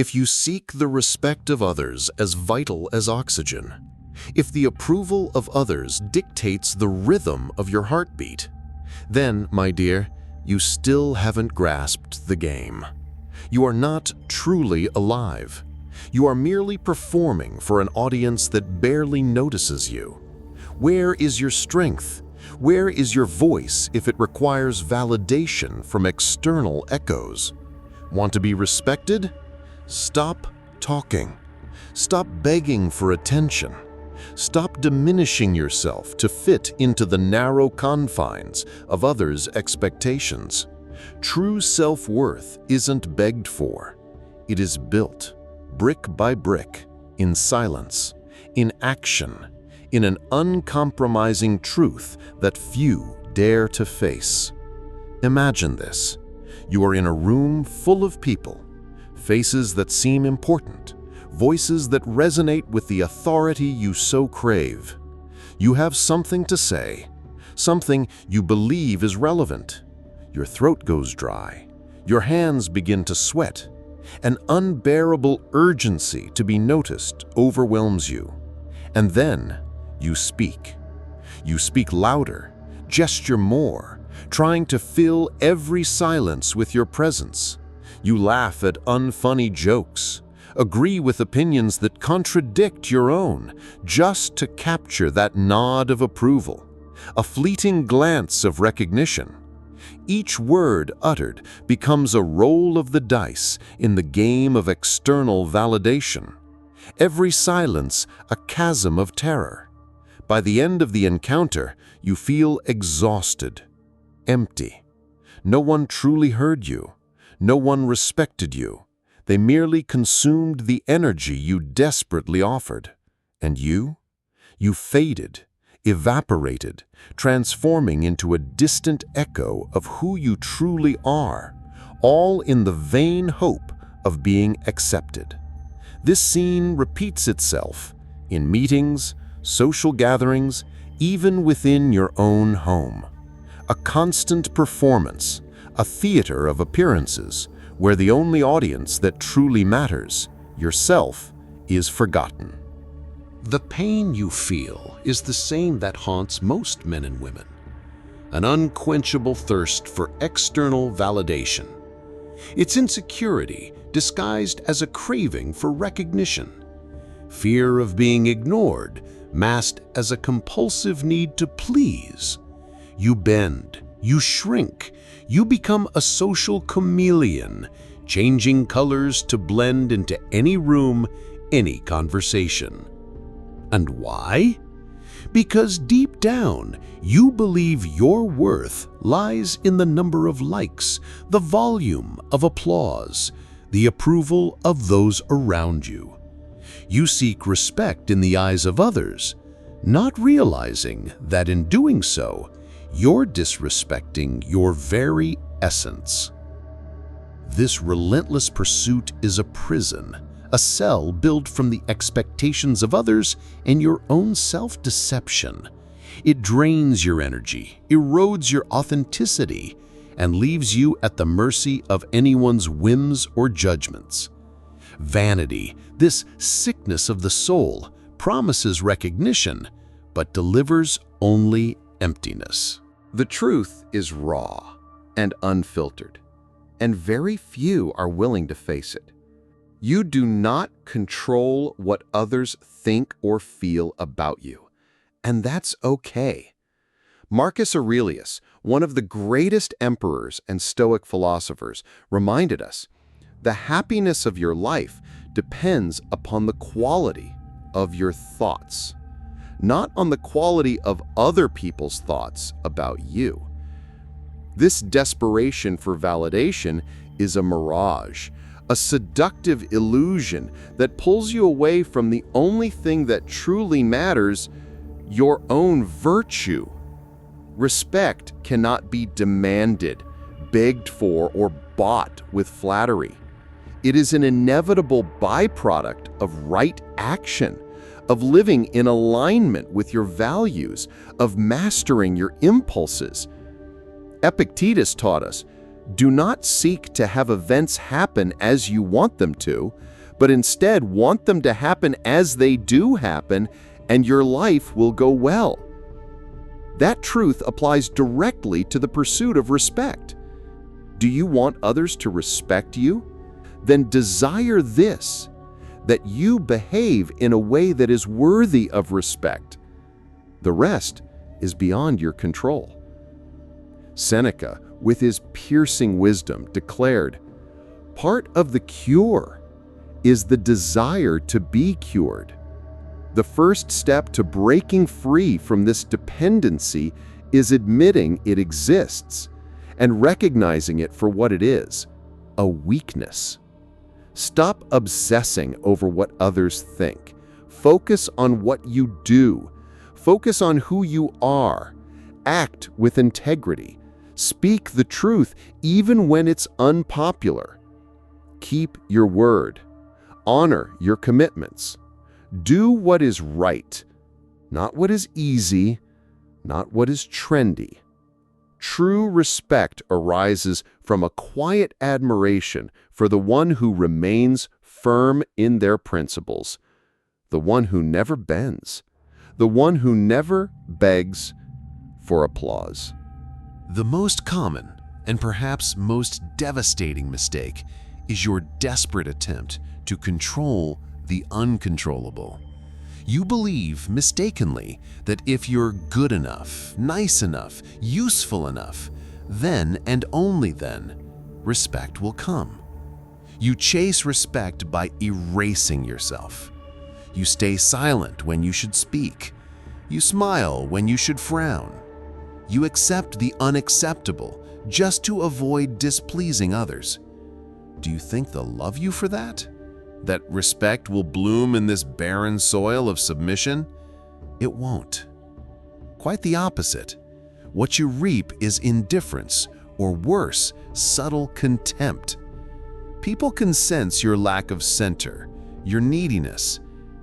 If you seek the respect of others as vital as oxygen, if the approval of others dictates the rhythm of your heartbeat, then, my dear, you still haven't grasped the game. You are not truly alive. You are merely performing for an audience that barely notices you. Where is your strength? Where is your voice if it requires validation from external echoes? Want to be respected? Stop talking. Stop begging for attention. Stop diminishing yourself to fit into the narrow confines of others' expectations. True self-worth isn't begged for. It is built, brick by brick, in silence, in action, in an uncompromising truth that few dare to face. Imagine this. You are in a room full of people, faces that seem important, voices that resonate with the authority you so crave. You have something to say, something you believe is relevant. Your throat goes dry. Your hands begin to sweat. An unbearable urgency to be noticed overwhelms you. And then you speak. You speak louder, gesture more, trying to fill every silence with your presence. You laugh at unfunny jokes, agree with opinions that contradict your own, just to capture that nod of approval, a fleeting glance of recognition. Each word uttered becomes a roll of the dice in the game of external validation. Every silence a chasm of terror. By the end of the encounter, you feel exhausted, empty. No one truly heard you. No one respected you. They merely consumed the energy you desperately offered. And you? You faded, evaporated, transforming into a distant echo of who you truly are, all in the vain hope of being accepted. This scene repeats itself in meetings, social gatherings, even within your own home. A constant performance, a theater of appearances, where the only audience that truly matters, yourself, is forgotten. The pain you feel is the same that haunts most men and women. An unquenchable thirst for external validation. It's insecurity disguised as a craving for recognition. Fear of being ignored, masked as a compulsive need to please. You bend, you shrink, you become a social chameleon, changing colors to blend into any room, any conversation. And why? Because deep down, you believe your worth lies in the number of likes, the volume of applause, the approval of those around you. You seek respect in the eyes of others, not realizing that in doing so, you're disrespecting your very essence. This relentless pursuit is a prison, a cell built from the expectations of others and your own self-deception. It drains your energy, erodes your authenticity, and leaves you at the mercy of anyone's whims or judgments. Vanity, this sickness of the soul, promises recognition, but delivers only emptiness. The truth is raw and unfiltered, and very few are willing to face it. You do not control what others think or feel about you, and that's okay. Marcus Aurelius, one of the greatest emperors and Stoic philosophers, reminded us, the happiness of your life depends upon the quality of your thoughts, not on the quality of other people's thoughts about you. This desperation for validation is a mirage, a seductive illusion that pulls you away from the only thing that truly matters, your own virtue. Respect cannot be demanded, begged for, or bought with flattery. It is an inevitable byproduct of right action, of living in alignment with your values, of mastering your impulses. Epictetus taught us, Do not seek to have events happen as you want them to, but instead want them to happen as they do happen, and your life will go well. That truth applies directly to the pursuit of respect. Do you want others to respect you? Then desire this, that you behave in a way that is worthy of respect. The rest is beyond your control. Seneca, with his piercing wisdom, declared, "Part of the cure is the desire to be cured." The first step to breaking free from this dependency is admitting it exists and recognizing it for what it is, a weakness. Stop obsessing over what others think. Focus on what you do. Focus on who you are. Act with integrity. Speak the truth even when it's unpopular. Keep your word. Honor your commitments. Do what is right, not what is easy, not what is trendy. True respect arises from a quiet admiration for the one who remains firm in their principles, the one who never bends, the one who never begs for applause. The most common and perhaps most devastating mistake is your desperate attempt to control the uncontrollable. You believe mistakenly that if you're good enough, nice enough, useful enough, then and only then, respect will come. You chase respect by erasing yourself. You stay silent when you should speak. You smile when you should frown. You accept the unacceptable just to avoid displeasing others. Do you think they'll love you for that? That respect will bloom in this barren soil of submission? It won't. Quite the opposite. What you reap is indifference, or worse, subtle contempt. People can sense your lack of center, your neediness,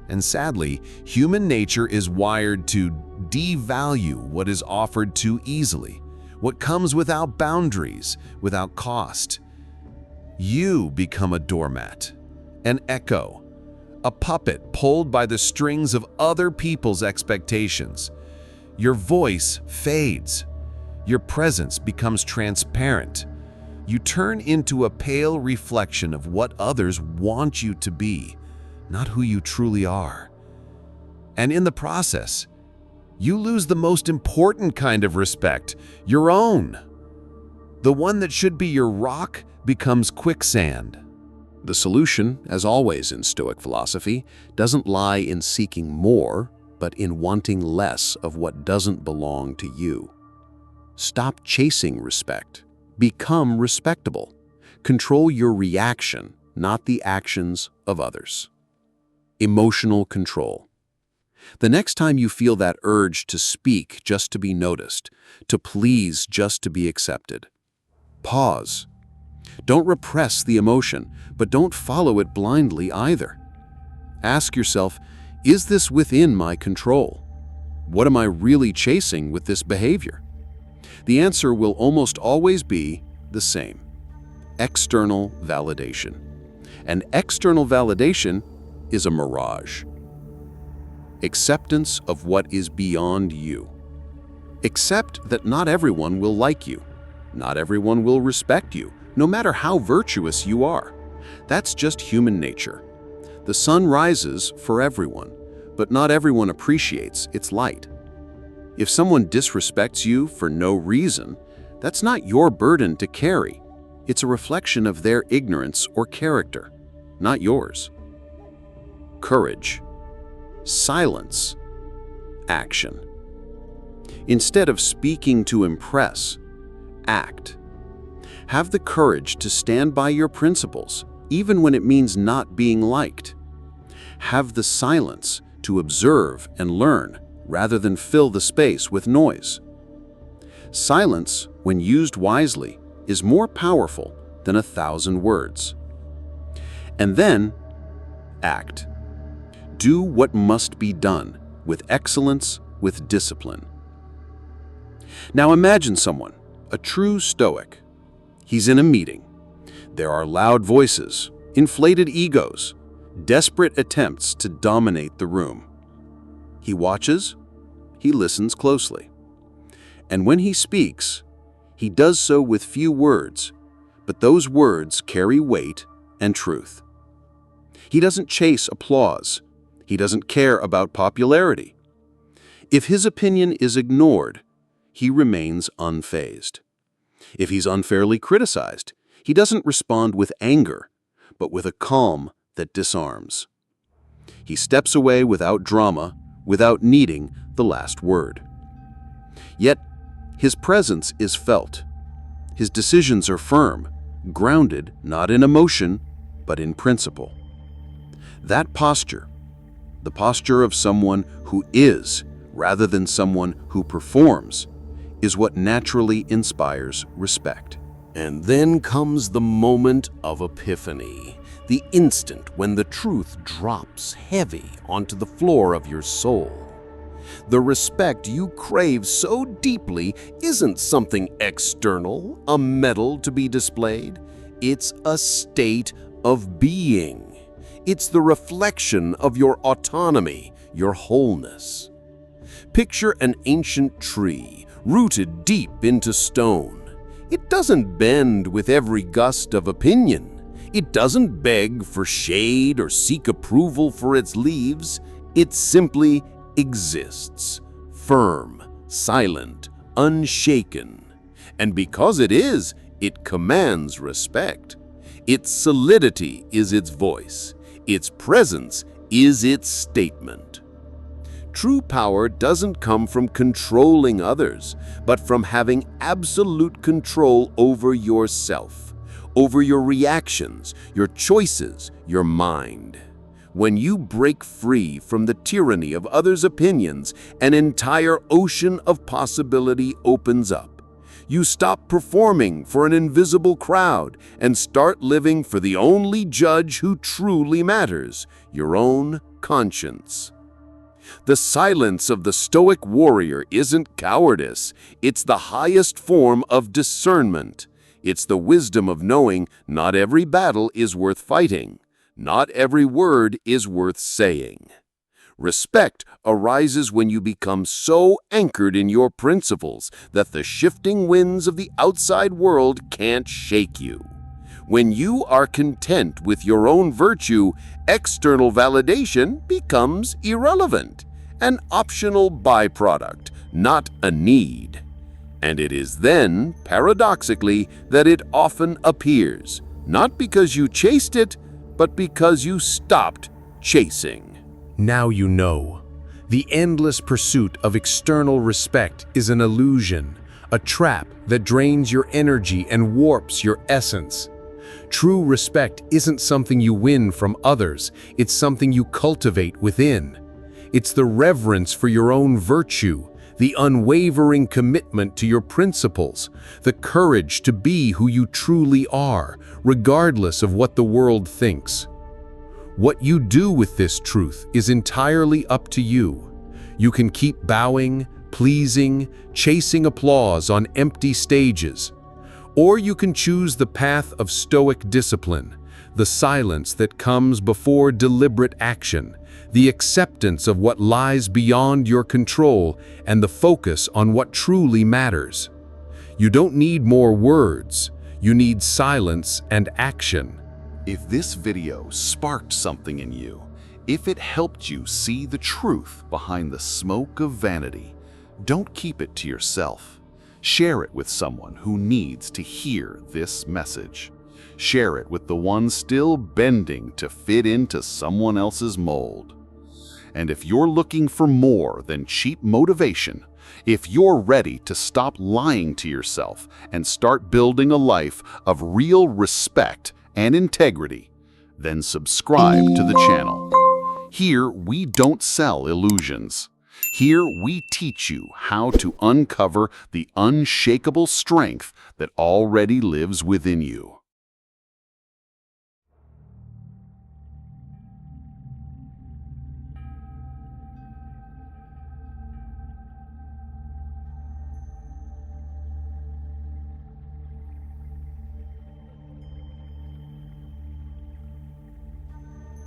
and sadly, human nature is wired to devalue what is offered too easily, what comes without boundaries, without cost. You become a doormat, an echo, a puppet pulled by the strings of other people's expectations. Your voice fades. Your presence becomes transparent. You turn into a pale reflection of what others want you to be, not who you truly are. And in the process, you lose the most important kind of respect, your own. The one that should be your rock becomes quicksand. The solution, as always in Stoic philosophy, doesn't lie in seeking more, but in wanting less of what doesn't belong to you. Stop chasing respect. Become respectable. Control your reaction, not the actions of others. Emotional control. The next time you feel that urge to speak just to be noticed, to please just to be accepted, pause. Don't repress the emotion, but don't follow it blindly either. Ask yourself, is this within my control? What am I really chasing with this behavior? The answer will almost always be the same: external validation. And external validation is a mirage. Acceptance of what is beyond you. Accept that not everyone will like you. Not everyone will respect you, no matter how virtuous you are. That's just human nature. The sun rises for everyone, but not everyone appreciates its light. If someone disrespects you for no reason, that's not your burden to carry. It's a reflection of their ignorance or character, not yours. Courage. Silence. Action. Instead of speaking to impress, act. Have the courage to stand by your principles, even when it means not being liked. Have the silence to observe and learn, rather than fill the space with noise. Silence, when used wisely, is more powerful than 1,000 words. And then, act. Do what must be done, with excellence, with discipline. Now imagine someone, a true Stoic. He's in a meeting. There are loud voices, inflated egos, desperate attempts to dominate the room. He watches, he listens closely. And when he speaks, he does so with few words, but those words carry weight and truth. He doesn't chase applause. He doesn't care about popularity. If his opinion is ignored, he remains unfazed. If he's unfairly criticized, he doesn't respond with anger, but with a calm that disarms. He steps away without drama, without needing the last word. Yet, his presence is felt. His decisions are firm, grounded not in emotion, but in principle. That posture, the posture of someone who is, rather than someone who performs, is what naturally inspires respect. And then comes the moment of epiphany, the instant when the truth drops heavy onto the floor of your soul. The respect you crave so deeply isn't something external, a medal to be displayed. It's a state of being. It's the reflection of your autonomy, your wholeness. Picture an ancient tree rooted deep into stone. It doesn't bend with every gust of opinion. It doesn't beg for shade or seek approval for its leaves. It simply exists, firm, silent, unshaken. And because it is, it commands respect. Its solidity is its voice. Its presence is its statement. True power doesn't come from controlling others, but from having absolute control over yourself, over your reactions, your choices, your mind. When you break free from the tyranny of others' opinions, an entire ocean of possibility opens up. You stop performing for an invisible crowd and start living for the only judge who truly matters, your own conscience. The silence of the Stoic warrior isn't cowardice, it's the highest form of discernment. It's the wisdom of knowing not every battle is worth fighting, not every word is worth saying. Respect arises when you become so anchored in your principles that the shifting winds of the outside world can't shake you. When you are content with your own virtue, external validation becomes irrelevant, an optional byproduct, not a need. And it is then, paradoxically, that it often appears, not because you chased it, but because you stopped chasing. Now you know. The endless pursuit of external respect is an illusion, a trap that drains your energy and warps your essence. True respect isn't something you win from others, it's something you cultivate within. It's the reverence for your own virtue, the unwavering commitment to your principles, the courage to be who you truly are, regardless of what the world thinks. What you do with this truth is entirely up to you. You can keep bowing, pleasing, chasing applause on empty stages. Or you can choose the path of Stoic discipline, the silence that comes before deliberate action, the acceptance of what lies beyond your control, and the focus on what truly matters. You don't need more words, you need silence and action. If this video sparked something in you, if it helped you see the truth behind the smoke of vanity, don't keep it to yourself. Share it with someone who needs to hear this message. Share it with the one still bending to fit into someone else's mold. And if you're looking for more than cheap motivation, if you're ready to stop lying to yourself and start building a life of real respect and integrity, then subscribe to the channel. Here, we don't sell illusions. Here, we teach you how to uncover the unshakable strength that already lives within you.